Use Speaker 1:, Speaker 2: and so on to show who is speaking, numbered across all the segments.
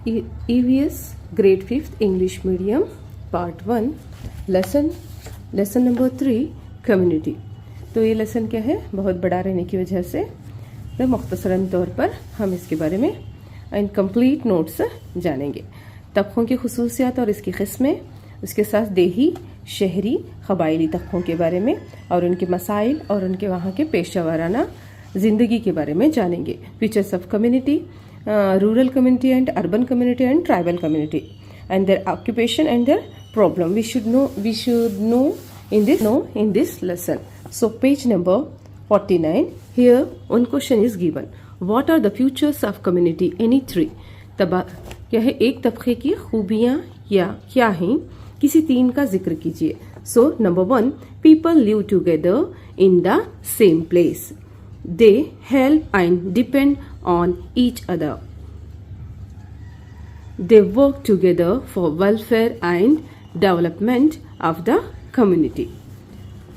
Speaker 1: EVS grade 5th English medium part 1 lesson number 3 community. तो ये lesson क्या है, बहुत बड़ा रहने की वजह से तो मुख्तसरन तौर पर हम इसके बारे में इनकम्प्लीट नोट्स जानेंगे। तबकों की खसूसियात और इसकी किस्में, उसके साथ देही, शहरी, कबायली तबकों के बारे में और उनके मसाइल और उनके वहाँ के पेशा वाराना ज़िंदगी के बारे में जानेंगे। Features of community, rural community and urban community and tribal community and their occupation and their problem we should know in this lesson. So page number 49, here one question is given, what are the features of community? Any three क्या है, एक तबके की खूबियां या क्या हैं, किसी तीन का जिक्र कीजिए। So number 1, people live together in the same place, they help and depend on each other, they work together for welfare and development of the community।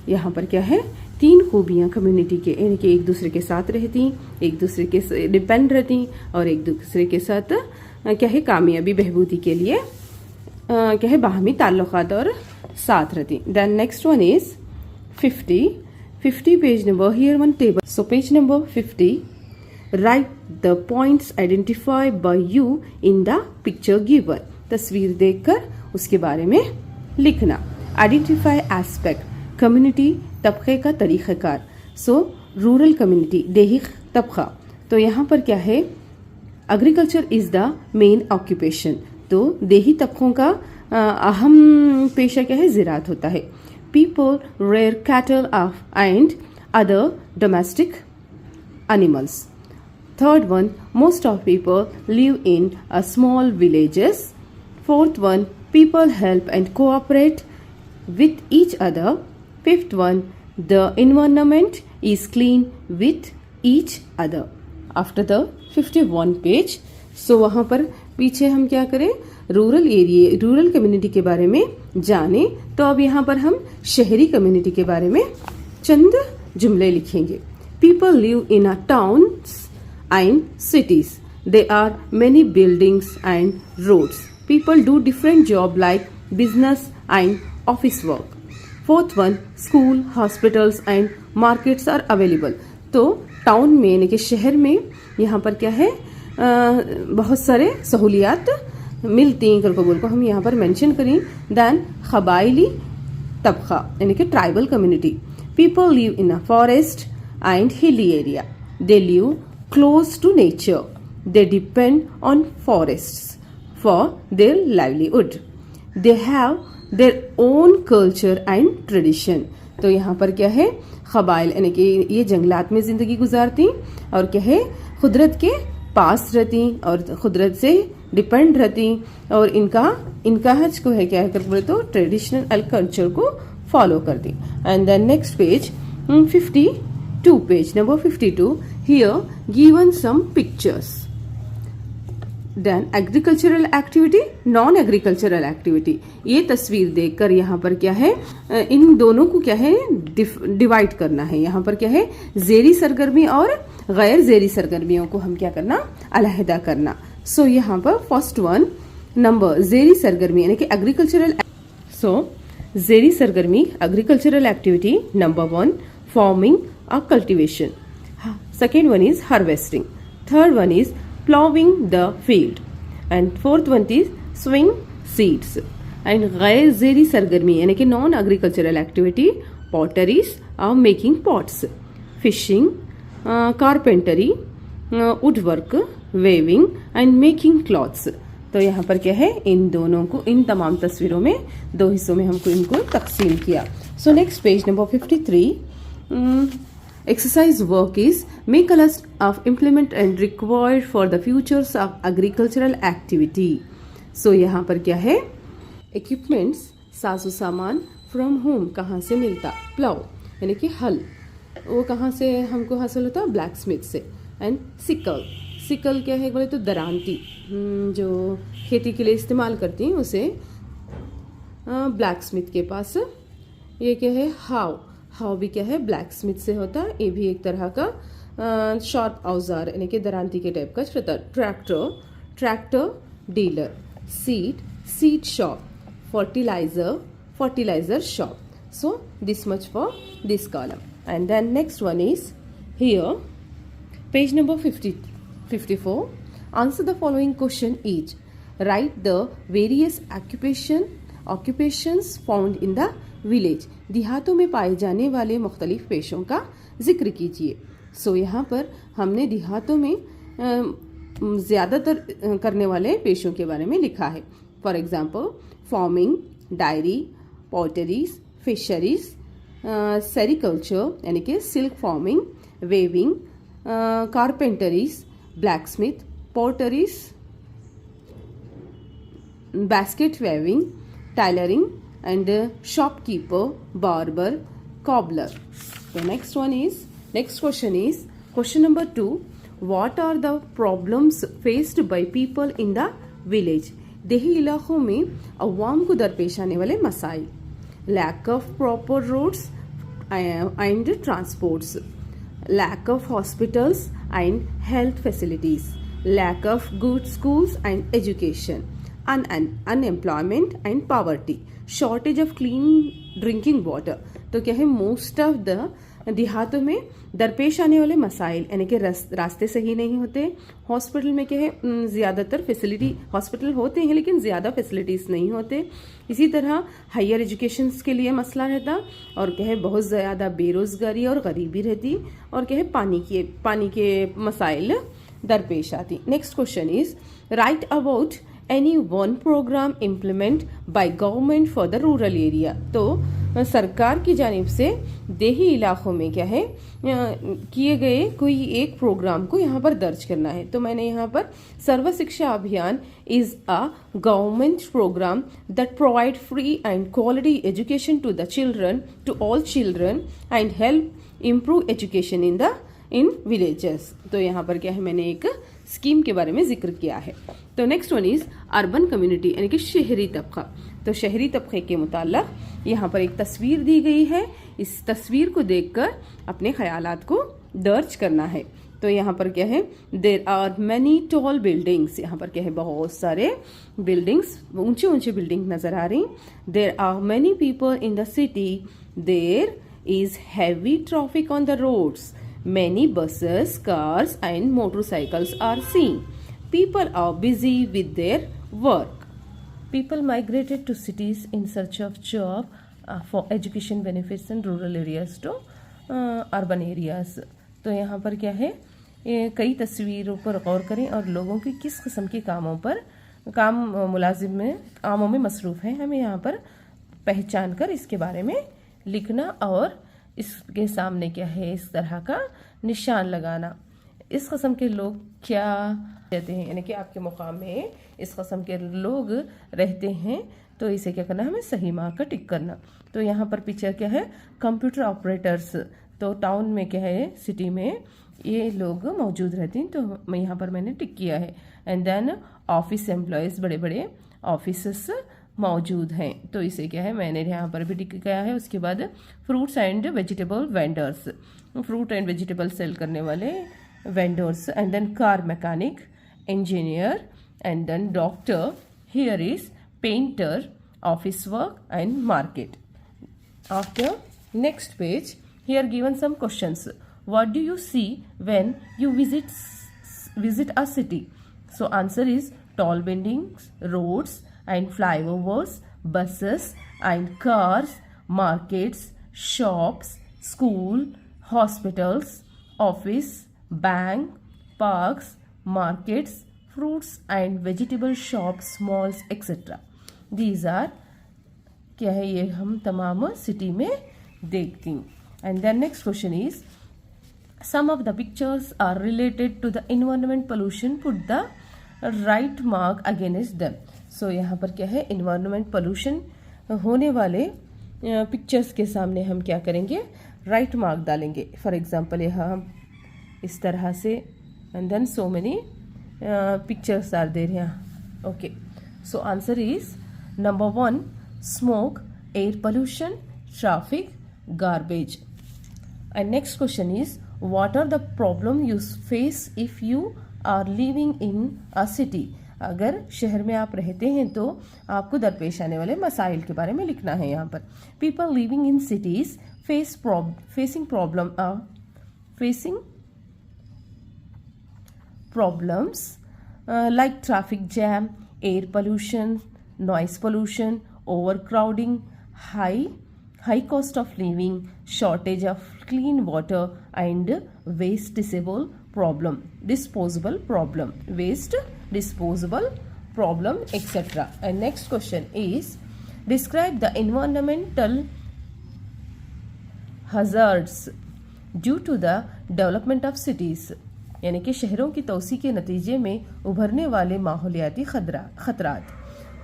Speaker 1: यहाँ पर क्या है, तीन खूबियाँ कम्युनिटी के, यानी कि एक दूसरे के साथ रहती, एक दूसरे के डिपेंड रहती और एक दूसरे के साथ क्या है, कामयाबी बहबूदी के लिए क्या है, बाहमी ताल्लुकात और साथ रहती। Then next one is 50 page number, here one table. So page number 50, write the points identified by you in the picture given। तस्वीर देखकर उसके बारे में लिखना। Identify aspect, कम्युनिटी तबके का तरीक़ाकार। सो रूरल कम्युनिटी, देही तबका। तो यहाँ पर क्या है, agriculture is the main occupation. तो देही तबकों का अहम पेशा क्या है, ज़राअत होता है। People rear cattle of and other domestic animals. Third one, most of people live in a small villages. Fourth one, people help and cooperate with each other. Fifth one, the environment is clean with each other. After the 51 page, so वहाँ पर पीछे हम क्या करें, rural area, rural community के बारे में जाने। तो अब यहाँ पर हम शहरी कम्युनिटी के बारे में चंद जुमले लिखेंगे। People live in a towns and cities. There are many buildings and roads. People do different job like business and office work. Fourth one, school, hospitals and markets are available. तो town में यानी कि शहर में यहाँ पर क्या है, बहुत सारे सहूलियात मिलती हैं। कल को हम यहाँ पर मेंशन करें। दैन कबायली तबका यानी कि tribal community. People live in a forest and hilly area. They live close to nature. They depend on forests for their livelihood. They have their own culture and tradition. तो यहाँ पर क्या है, कबाइल यानी कि ये जंगलात में जिंदगी गुजारती और क्या है, खुदरत के पास रहती और खुदरत से डिपेंड रहती और इनका हज को है क्या है, बोले तो ट्रेडिशनल कल्चर को फॉलो करती। And then next page 52 page number 52, here given some pictures. Then agricultural activity, non agricultural activity। ये तस्वीर देखकर यहाँ पर क्या है, इन दोनों को क्या है, डिवाइड करना है। यहाँ पर क्या है, ज़ेरी सरगर्मी और गैर ज़ेरी सरगर्मियों को हम क्या करना, अलहदा करना। सो यहाँ पर फर्स्ट वन नंबर ज़ेरी सरगर्मी यानी कि एग्रीकल्चरल। सो ज़ेरी सरगर्मी एग्रीकल्चरल एक्टिविटी नंबर 1, फार्मिंग और cultivation. Second one is harvesting. Third one is plowing the field. And fourth one is sowing seeds. And गैर ज़ेरी सरगर्मी यानी कि non agricultural activity, potteries or making pots, fishing, carpentry, woodwork, weaving and making clothes। तो यहाँ पर क्या है, इन दोनों को, इन तमाम तस्वीरों में दो हिस्सों में हमको इनको तकसीम किया। So next page number 53, exercise work is make a list of implement and required for the futures of agricultural activity। so यहाँ पर क्या है, equipments साजो सामान, from whom कहाँ से मिलता, प्लाउ यानी कि हल, वो कहाँ से हमको हासिल होता, ब्लैक स्मिथ से। एंड सिकल क्या है, बोले तो दरांती, जो खेती के लिए इस्तेमाल करती हैं उसे ब्लैक स्मिथ के पास। ये क्या है, हाव भी क्या है, ब्लैक स्मिथ से होता है। ये भी एक तरह का शार्प औजार यानी कि दरांती के टाइप का। Tractor dealer. Seed, seed shop. Fertilizer, fertilizer shop. So this much for this column. And then next one is here, page number 54. Answer the following question each. Write the various occupations found in the village. देहातों में पाए जाने वाले मुख्तलिफ पेशों का जिक्र कीजिए. सो यहाँ पर हमने देहातों में ज़्यादातर करने वाले पेशों के बारे में लिखा है. For example farming, dairy, potteries, fisheries, sericulture यानी कि silk farming, weaving, carpentries, blacksmith, potteries, basket weaving, tailoring, and shopkeeper, barber, cobbler. The next question is question number 2. What are the problems faced by people in the village? देही इलाकों में अवाम को दरपेश आने वाले मसाइल. Lack of proper roads and transports, lack of hospitals and health facilities, lack of good schools and education, unemployment and poverty, shortage of clean drinking water. तो क्या है, मोस्ट ऑफ द देहातों में दरपेश आने वाले मसाइल यानी कि रास्ते सही नहीं होते. हॉस्पिटल में क्या है, ज़्यादातर फैसिलिटी, हॉस्पिटल होते हैं लेकिन ज़्यादा फैसिलिटीज़ नहीं होते. इसी तरह हायर एजुकेशन के लिए मसला रहता और क्या है, बहुत ज़्यादा बेरोज़गारी और गरीबी रहती और क्या है, पानी के मसाइल दरपेश आती. Next question is write about any one program implement by government for the rural area. तो सरकार की जानिब से देही इलाकों में क्या है किए गए कोई एक प्रोग्राम को यहाँ पर दर्ज करना है. तो मैंने यहाँ पर Sarva Shiksha Abhiyan is a government program that provide free and quality education to the children, to all children and help improve education in villages. तो यहाँ पर क्या है, मैंने एक स्कीम के बारे में जिक्र किया है. तो next one is urban community यानी कि शहरी तबका. तो शहरी तबके के मुताल्लिक यहाँ पर एक तस्वीर दी गई है. इस तस्वीर को देखकर अपने ख्यालात को दर्ज करना है. तो यहाँ पर क्या है, there are many tall buildings. यहाँ पर क्या है, बहुत सारे बिल्डिंग्स, ऊंचे ऊंचे बिल्डिंग नजर आ रही. There are many people in the city. There is heavy traffic on the roads. Many buses, cars and motorcycles are seen. People are busy with their work. People migrated to cities in search of job for education benefits and rural areas to urban areas. तो यहाँ पर क्या है, कई तस्वीरों पर गौर करें और लोगों की किस किस्म के काम मुलाजिम में कामों में मसरूफ़ हैं, हमें यहाँ पर पहचान कर इसके बारे में लिखना और इसके सामने क्या है, इस तरह का निशान लगाना. इस कस्म के लोग क्या कहते हैं, यानी कि आपके मुकाम में इस कस्म के लोग रहते हैं. तो इसे क्या करना, हमें सही मार्क का टिक करना. तो यहाँ पर पिक्चर क्या है, कंप्यूटर ऑपरेटर्स. तो टाउन में क्या है, सिटी में ये लोग मौजूद रहते हैं. तो मैं यहाँ पर मैंने टिक किया है. एंड देन ऑफिस एम्प्लॉयज़, बड़े बड़े ऑफिस मौजूद हैं. तो इसे क्या है, मैंने यहाँ पर भी टिक किया है. उसके बाद fruits and vegetable vendors, fruit and vegetable sale करने वाले vendors. And then car mechanic, engineer and then doctor. Here is painter, office work and market. After next page, here given some questions. What do you see when you visit a city? So answer is tall buildings, roads and flyovers, buses and cars, markets, shops, school, hospitals, office, bank, parks, markets, fruits and vegetable shops, malls, etc. These are क्या है, ये हम तमाम city में देखती हैं. And then next question is, some of the pictures are related to the environment pollution. Put the right mark against them. So यहाँ पर क्या है, इन्वायरमेंट पोल्यूशन होने वाले पिक्चर्स के सामने हम क्या करेंगे, राइट मार्क डालेंगे. फॉर एग्जांपल यहाँ हम इस तरह से, and then so many pictures are there यहाँ. Okay, so answer is number 1 smoke, air pollution, traffic, garbage. And next question is what are the problem you face if you are living in a city. अगर शहर में आप रहते हैं तो आपको दरपेश आने वाले मसाइल के बारे में लिखना है यहाँ पर। People living in cities facing problems like traffic jam, air pollution, noise pollution, overcrowding, high cost of living, shortage of clean water, and waste disposal problem, etc. And next question is, describe the environmental hazards due to the development of cities. यानी कि शहरों की तोसी के नतीजे में उभरने वाले माहौलियाती खतरात।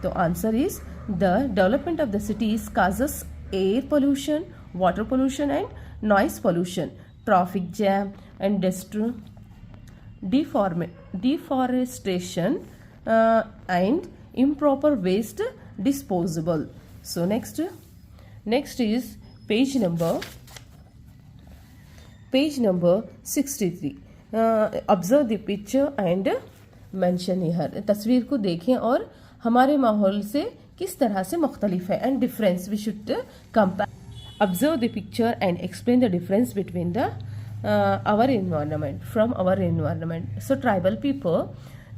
Speaker 1: तो answer is the development of the cities causes air pollution, water pollution and noise pollution, traffic jam and deforestation and improper waste disposal. So next is page number 63. Observe the picture and mention here. तस्वीर को देखें और हमारे माहौल से किस तरह से मुख्तलिफ है, and difference we should compare. Observe the picture and explain the difference between the our environment, from our environment. So tribal people,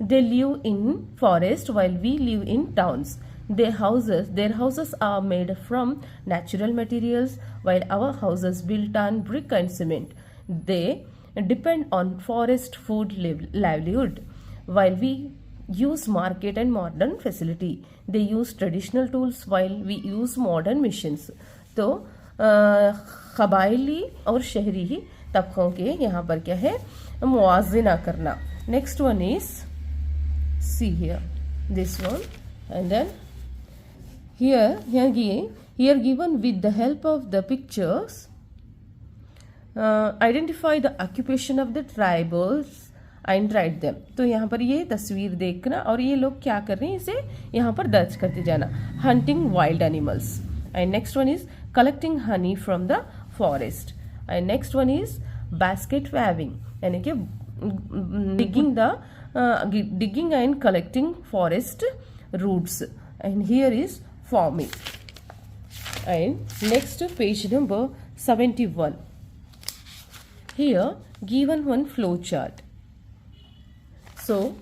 Speaker 1: they live in forest while we live in towns. Their houses are made from natural materials, while our houses built on brick and cement. They depend on forest food livelihood, while we use market and modern facility. They use traditional tools while we use modern machines. तो कबायली और शहरी ही तबकों के यहाँ पर क्या है, मुआजना करना. Next one is see here this one, and then here given with the help of the pictures, identify the occupation of the tribals and write them. तो यहाँ पर ये तस्वीर देखना और ये लोग क्या कर रहे हैं इसे यहाँ पर दर्ज करते जाना. hunting wild animals, and next one is collecting honey from the forest, and next one is basket weaving, यानी कि digging and collecting forest roots, and here is farming. And next page number 71. Here given one flow chart. So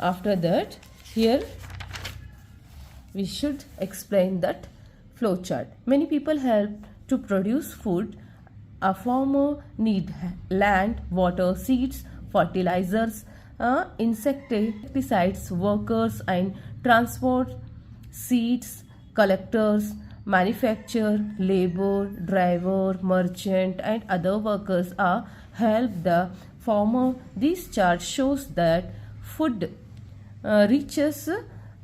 Speaker 1: after that here we should explain that flow chart. Many people help to produce food. A farmer need land, water, seeds, fertilizers, insecticides, workers, and transport, seeds, collectors, manufacturer, labor, driver, merchant, and other workers are help the farmer. This chart shows that food reaches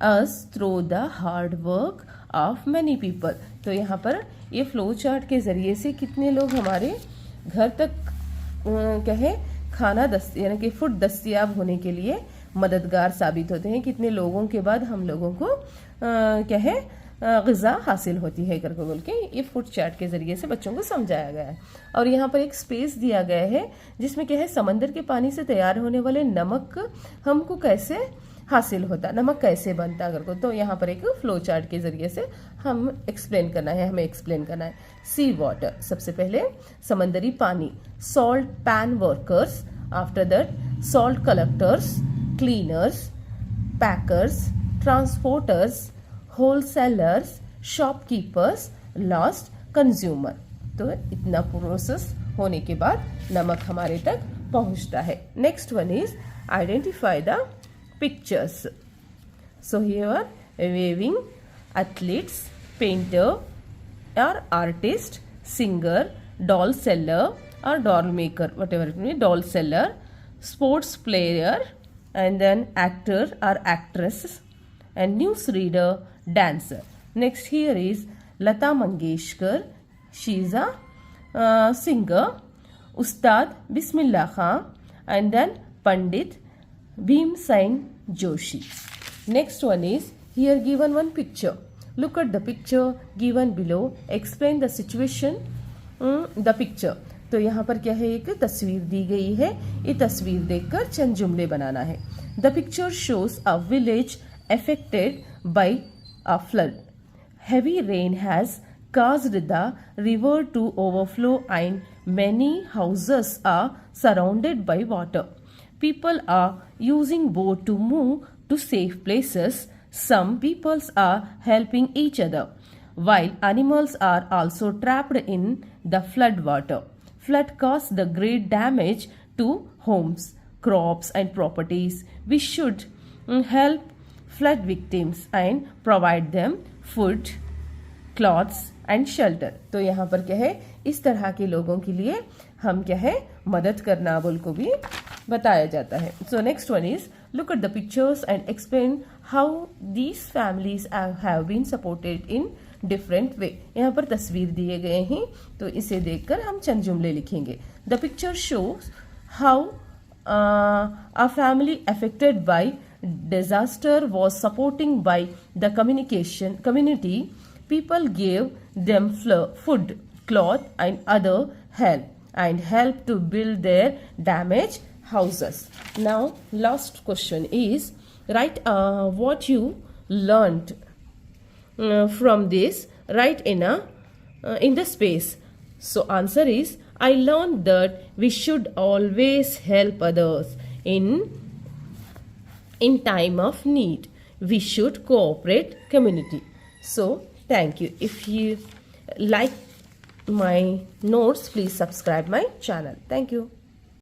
Speaker 1: us through the hard work of many people. तो यहाँ पर ये flow chart के ज़रिए से कितने लोग हमारे घर तक क्या है खाना यानी कि फूड दस्तयाब होने के लिए मददगार साबित होते हैं, कितने लोगों के बाद हम लोगों को क्या है ग़िज़ा हासिल होती है करके बोल के ये फूड चार्ट के ज़रिए से बच्चों को समझाया गया है. और यहाँ पर एक स्पेस दिया गया है जिसमें क्या है समंदर के पानी से तैयार होने वाले नमक हमको कैसे हासिल होता, नमक कैसे बनता अगर को. तो यहाँ पर एक फ्लो चार्ट के ज़रिए से हमें एक्सप्लेन करना है. सी वाटर, सबसे पहले समंदरी पानी. Salt pan workers, after that salt collectors, cleaners, packers, transporters, wholesalers, shopkeepers, last consumer. तो इतना प्रोसेस होने के बाद नमक हमारे तक पहुंचता है. Next one is identify the pictures. So here weaving, athletes, painter or artist, singer, doll seller or doll maker, whatever it may be, doll seller, sports player, and then actor or actress, and news reader, dancer. Next here is Lata Mangeshkar, she is a singer. Ustad Bismillah Khan, and then Pandit Bhimsen Joshi. Next one is here given one picture. Look at the picture given below. Explain the situation. The picture. तो यहाँ पर क्या है एक तस्वीर दी गई है, ये तस्वीर देखकर चंद जुमले बनाना है. The picture shows a village affected by a flood. Heavy rain has caused the river to overflow and many houses are surrounded by water. People are using boat to move to safe places. Some peoples are helping each other, while animals are also trapped in the flood water. Flood caused the great damage to homes, crops and properties. We should help flood victims and provide them food, clothes and shelter. तो यहाँ पर क्या है, इस तरह के लोगों के लिए हम क्या है, मदद करना बोल को भी बताया जाता है. So next one is look at the pictures and explain how these families have been supported in different way. यहाँ पर तस्वीर दिए गए हैं, तो इसे देखकर हम चंद जुमले लिखेंगे. The picture shows how a family affected by disaster was supporting by the community. People gave them food, cloth and other help and help to build their damaged houses. Now last question is write what you learned from this. Write in the space. So answer is I learned that we should always help others in time of need. We should cooperate community. So thank you. If you like my notes, please subscribe my channel. Thank you.